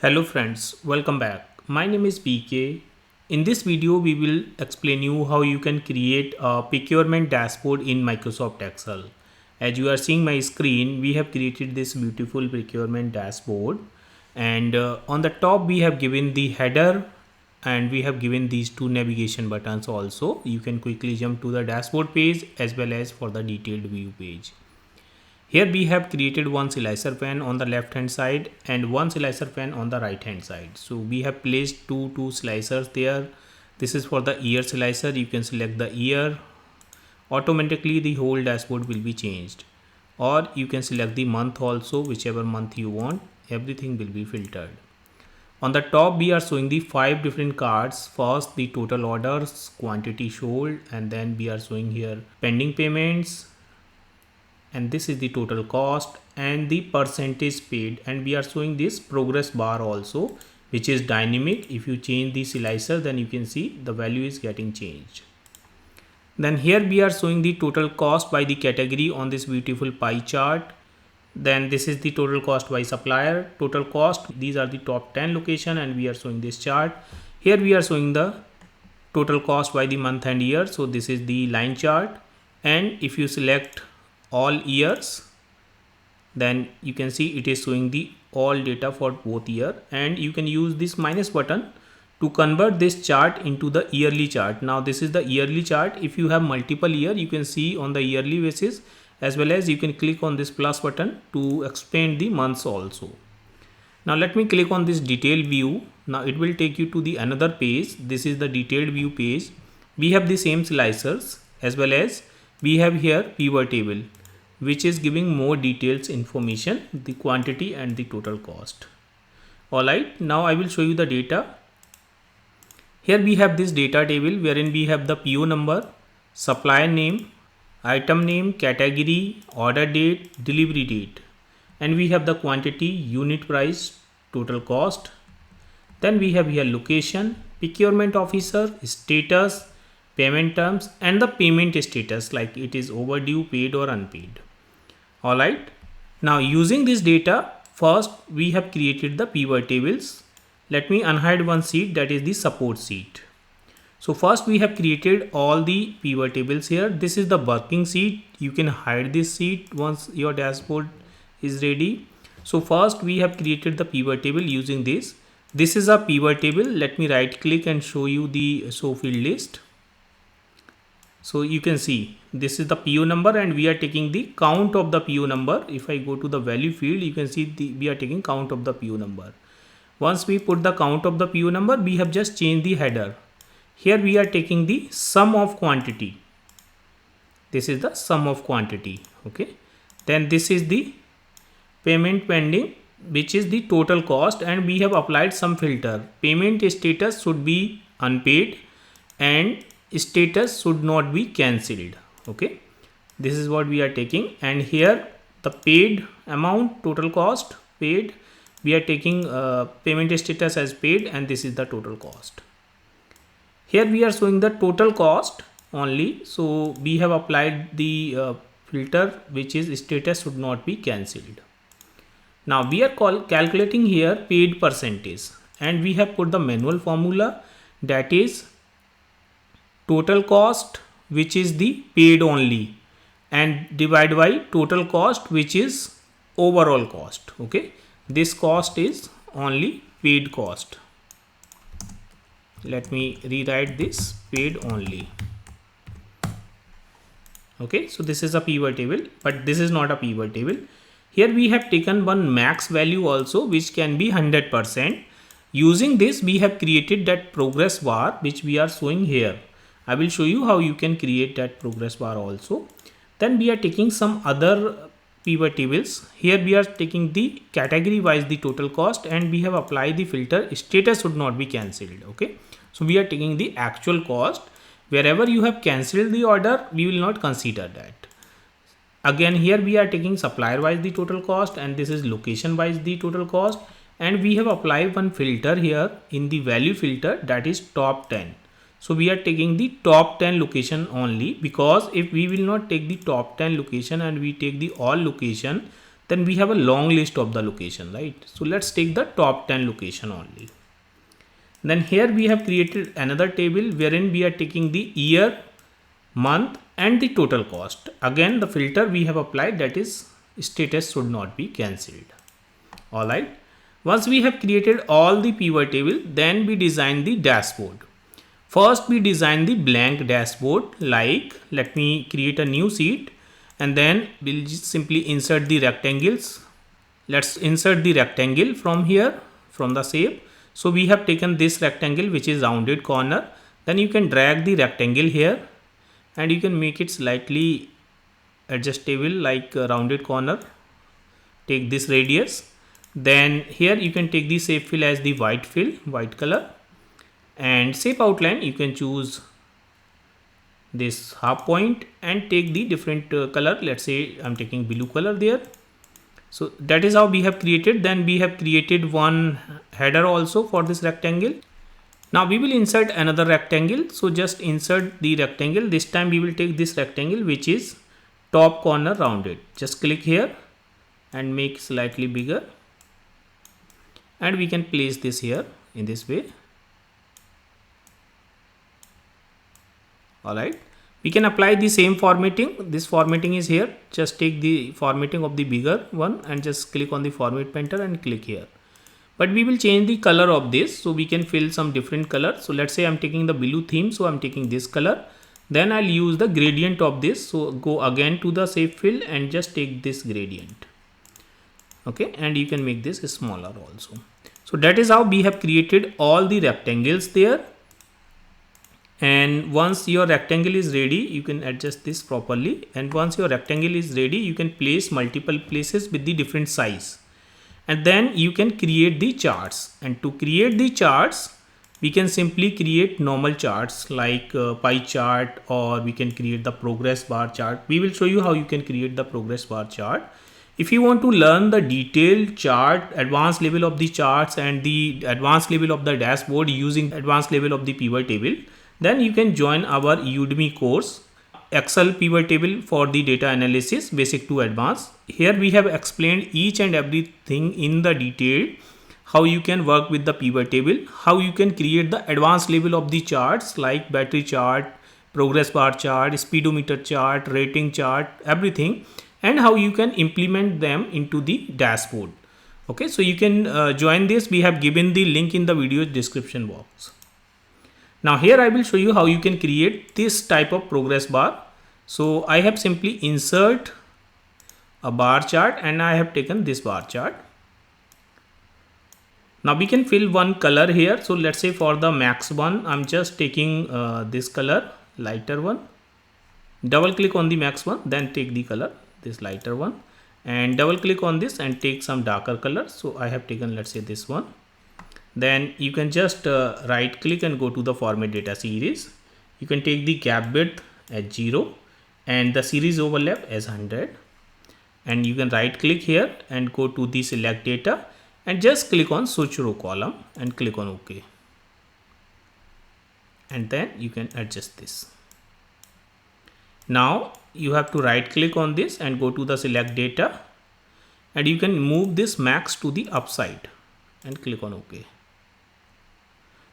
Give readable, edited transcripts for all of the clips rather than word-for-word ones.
Hello friends, welcome back. My name is PK. In this video, we will explain you how you can create a procurement dashboard in Microsoft Excel. As you are seeing my screen, we have created this beautiful procurement dashboard, and on the top we have given the header and we have given these two navigation buttons also. You can quickly jump to the dashboard page as well as for the detailed view page. Here we have created one slicer pen on the left hand side and one slicer pen on the right hand side. So we have placed two slicers there. This is for the year slicer. You can select the year. Automatically the whole dashboard will be changed. Or you can select the month also, whichever month you want. Everything will be filtered. On the top we are showing the 5 different cards. First the total orders, quantity sold, and then we are showing here pending payments, and this is the total cost and the percentage paid, and we are showing this progress bar also, which is dynamic. If you change the slicer, then you can see the value is getting changed. Then here we are showing the total cost by the category on this beautiful pie chart. Then this is the total cost by supplier, total cost. These are the top 10 location, and we are showing this chart. Here we are showing the total cost by the month and year. So this is the line chart, and if you select all years, then you can see it is showing the all data for both year, and you can use this minus button to convert this chart into the yearly chart. Now this is the yearly chart. If you have multiple year, you can see on the yearly basis, as well as you can click on this plus button to expand the months also. Now let me click on this detailed view. Now it will take you to the another page. This is the detailed view page. We have the same slicers, as well as we have here pivot table, which is giving more details information, the quantity and the total cost. Alright, now I will show you the data. Here we have this data table wherein we have the PO number, supplier name, item name, category, order date, delivery date, and we have the quantity, unit price, total cost. Then we have here location, procurement officer, status, payment terms, and the payment status, like it is overdue, paid or unpaid. Alright, now using this data, first we have created the pivot tables. Let me unhide one sheet, that is the support sheet. So first we have created all the pivot tables here. This is the working sheet. You can hide this sheet once your dashboard is ready. So first we have created the pivot table using this. This is a pivot table. Let me right click and show you the show field list. So you can see this is the PO number, and we are taking the count of the PO number. If I go to the value field, you can see we are taking count of the PO number. Once we put the count of the PO number, we have just changed the header. Here we are taking the sum of quantity. This is the sum of quantity. Okay. Then this is the payment pending, which is the total cost, and we have applied some filter. Payment status should be unpaid and status should not be cancelled. Okay, this is what we are taking, and here the paid amount, total cost, paid, we are taking payment status as paid, and this is the total cost. Here we are showing the total cost only, so we have applied the filter, which is status should not be cancelled. Now we are calculating here paid percentage, and we have put the manual formula, that is total cost, which is the paid only, and divide by total cost, which is overall cost. Okay, this cost is only paid cost. Let me rewrite this, paid only. Okay, so this is a pivot table, but this is not a pivot table. Here we have taken one max value also, which can be 100%. Using this, we have created that progress bar, which we are showing here. I will show you how you can create that progress bar also. Then we are taking some other pivot tables. Here we are taking the category wise the total cost, and we have applied the filter status should not be cancelled. Okay, so we are taking the actual cost. Wherever you have cancelled the order, we will not consider that. Again, here we are taking supplier wise the total cost, and this is location wise the total cost, and we have applied one filter here in the value filter, that is top 10. So we are taking the top 10 location only, because if we will not take the top 10 location and we take the all location, then we have a long list of the location, right? So let's take the top 10 location only. Then here we have created another table wherein we are taking the year, month and the total cost. Again, the filter we have applied, that is status should not be cancelled. Alright. Once we have created all the pivot table, then we design the dashboard. First we design the blank dashboard, like let me create a new sheet and then we'll just simply insert the rectangles. Let's insert the rectangle from here, from the shape. So we have taken this rectangle which is rounded corner. Then you can drag the rectangle here and you can make it slightly adjustable like a rounded corner. Take this radius. Then here you can take the shape fill as the white fill, white color, and shape outline you can choose this half point and take the different color. Let's say I'm taking blue color there. So that is how we have created. Then we have created one header also for this rectangle. Now we will insert another rectangle. So just insert the rectangle. This time we will take this rectangle which is top corner rounded. Just click here and make slightly bigger. And we can place this here in this way. Alright. We can apply the same formatting. This formatting is here. Just take the formatting of the bigger one and just click on the format painter and click here. But we will change the color of this, so we can fill some different color. So let's say I'm taking the blue theme, so I'm taking this color. Then I'll use the gradient of this. So go again to the shape fill and just take this gradient. Okay, and you can make this smaller also. So that is how we have created all the rectangles there. And once your rectangle is ready, you can adjust this properly. And once your rectangle is ready, you can place multiple places with the different size. And then you can create the charts. And to create the charts, we can simply create normal charts like pie chart, or we can create the progress bar chart. We will show you how you can create the progress bar chart. If you want to learn the detailed chart, advanced level of the charts and the advanced level of the dashboard using advanced level of the pivot table, then you can join our Udemy course, Excel pivot table for the data analysis, basic to advanced. Here we have explained each and everything in the detail, how you can work with the pivot table, how you can create the advanced level of the charts like battery chart, progress bar chart, speedometer chart, rating chart, everything, and how you can implement them into the dashboard. Okay, so you can join this. We have given the link in the video description box. Now here I will show you how you can create this type of progress bar. So I have simply insert a bar chart and I have taken this bar chart. Now we can fill one color here. So let's say for the max one, I'm just taking this color, lighter one. Double click on the max one, then take the color, this lighter one, and double click on this and take some darker color. So I have taken, let's say, this one. Then you can just right click and go to the format data series. You can take the gap width as 0 and the series overlap as 100. And you can right click here and go to the select data and just click on switch row column and click on OK. And then you can adjust this. Now you have to right click on this and go to the select data and you can move this max to the upside and click on OK.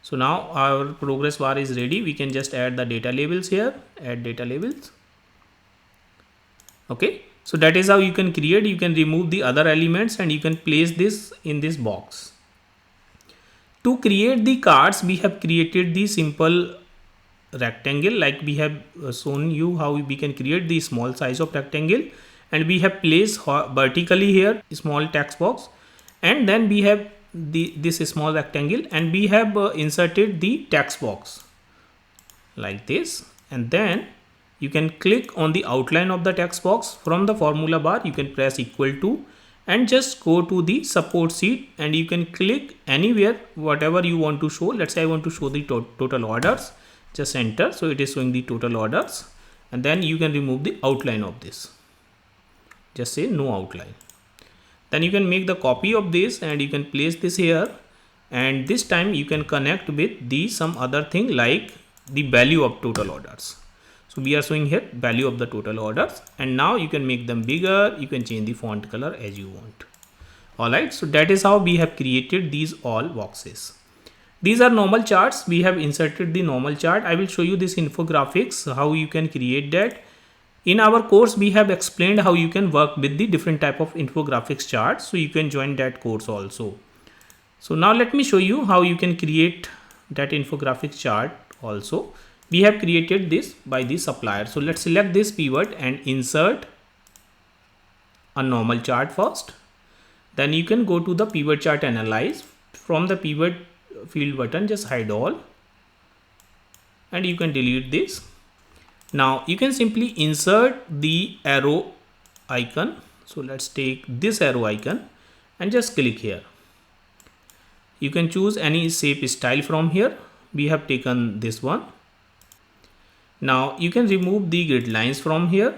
So now our progress bar is ready. We can just add the data labels here, add data labels. Okay, so that is how you can create. You can remove the other elements and you can place this in this box. To create the cards, we have created the simple rectangle, like we have shown you how we can create the small size of rectangle, and we have placed vertically here small text box, and then we have this small rectangle and we have inserted the text box like this, and then you can click on the outline of the text box. From the formula bar you can press equal to and just go to the support sheet and you can click anywhere whatever you want to show. Let's say I want to show the total orders, just enter, so it is showing the total orders, and then you can remove the outline of this, just say no outline. Then you can make the copy of this and you can place this here, and this time you can connect with the some other thing like the value of total orders. So we are showing here value of the total orders, and now you can make them bigger. You can change the font color as you want. Alright, so that is how we have created these all boxes. These are normal charts. We have inserted the normal chart. I will show you this infographics, how you can create that. In our course, we have explained how you can work with the different type of infographics charts. So you can join that course also. So now let me show you how you can create that infographics chart also. We have created this by the supplier. So let's select this pivot and insert a normal chart first. Then you can go to the pivot chart analyze. From the pivot field button, just hide all and you can delete this. Now you can simply insert the arrow icon. So let's take this arrow icon and just click here. You can choose any shape style from here. We have taken this one. Now you can remove the grid lines from here.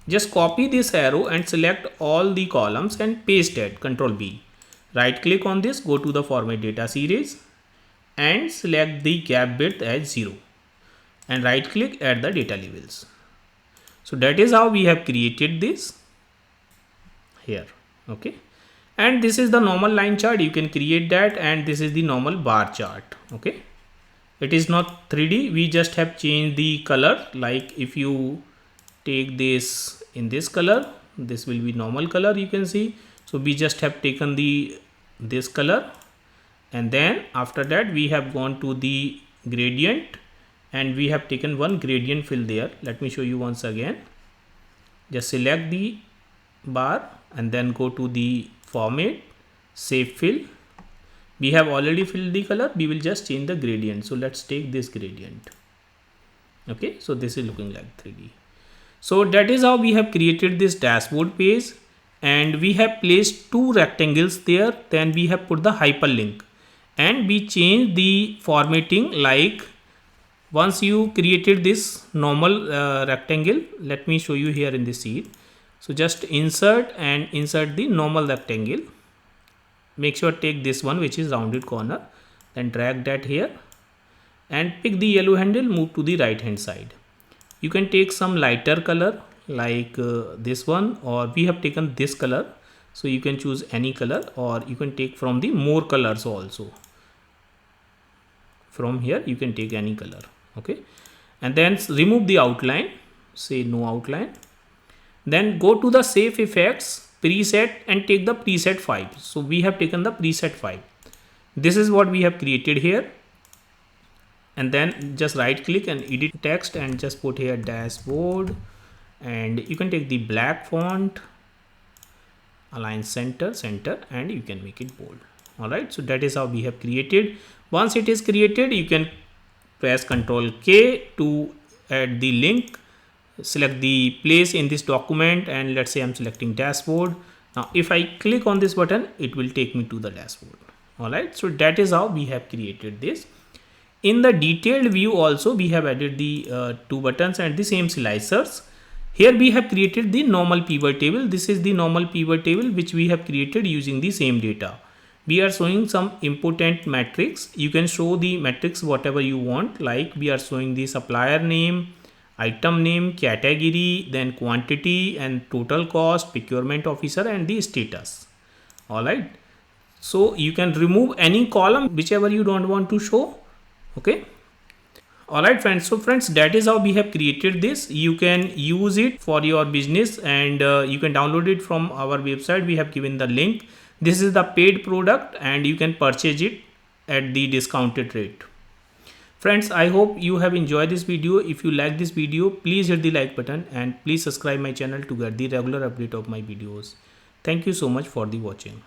Just copy this arrow and select all the columns and paste it. Ctrl B. Right click on this, go to the format data series and select the gap width as 0 and right click at the data labels. So that is how we have created this here. Okay. And this is the normal line chart. You can create that, and this is the normal bar chart. Okay. It is not 3D. We just have changed the color. Like if you take this in this color, this will be normal color, you can see. So we just have taken this color, and then after that we have gone to the gradient and we have taken one gradient fill there. Let me show you once again. Just select the bar and then go to the format, save fill. We have already filled the color. We will just change the gradient. So let's take this gradient. Okay, so this is looking like 3D. So that is how we have created this dashboard page, and we have placed two rectangles there. Then we have put the hyperlink and we change the formatting. Like once you created this normal rectangle, let me show you here in this sheet. So just insert and insert the normal rectangle. Make sure take this one which is rounded corner, then drag that here and pick the yellow handle, move to the right hand side. You can take some lighter color like this one, or we have taken this color. So you can choose any color, or you can take from the more colors also. From here you can take any color. Okay, and then remove the outline, say no outline. Then go to the save effects preset and take the preset 5. So we have taken the preset 5. This is what we have created here. And then just right click and edit text and just put here dashboard, and you can take the black font, align center, and you can make it bold. All right, so that is how we have created. Once it is created, you can press Ctrl K to add the link. Select the place in this document, and let's say I'm selecting dashboard. Now if I click on this button, it will take me to the dashboard. All right, so that is how we have created this. In the detailed view also, we have added the two buttons and the same slicers. Here we have created the normal pivot table. This is the normal pivot table which we have created using the same data. We are showing some important metrics. You can show the metrics whatever you want, like we are showing the supplier name, item name, category, then quantity and total cost, procurement officer, and the status. All right, so you can remove any column whichever you don't want to show. Okay. All right, friends. So friends, that is how we have created this. You can use it for your business, and you can download it from our website. We have given the link. This is the paid product and you can purchase it at the discounted rate. Friends, I hope you have enjoyed this video. If you like this video, please hit the like button and please subscribe my channel to get the regular update of my videos. Thank you so much for the watching.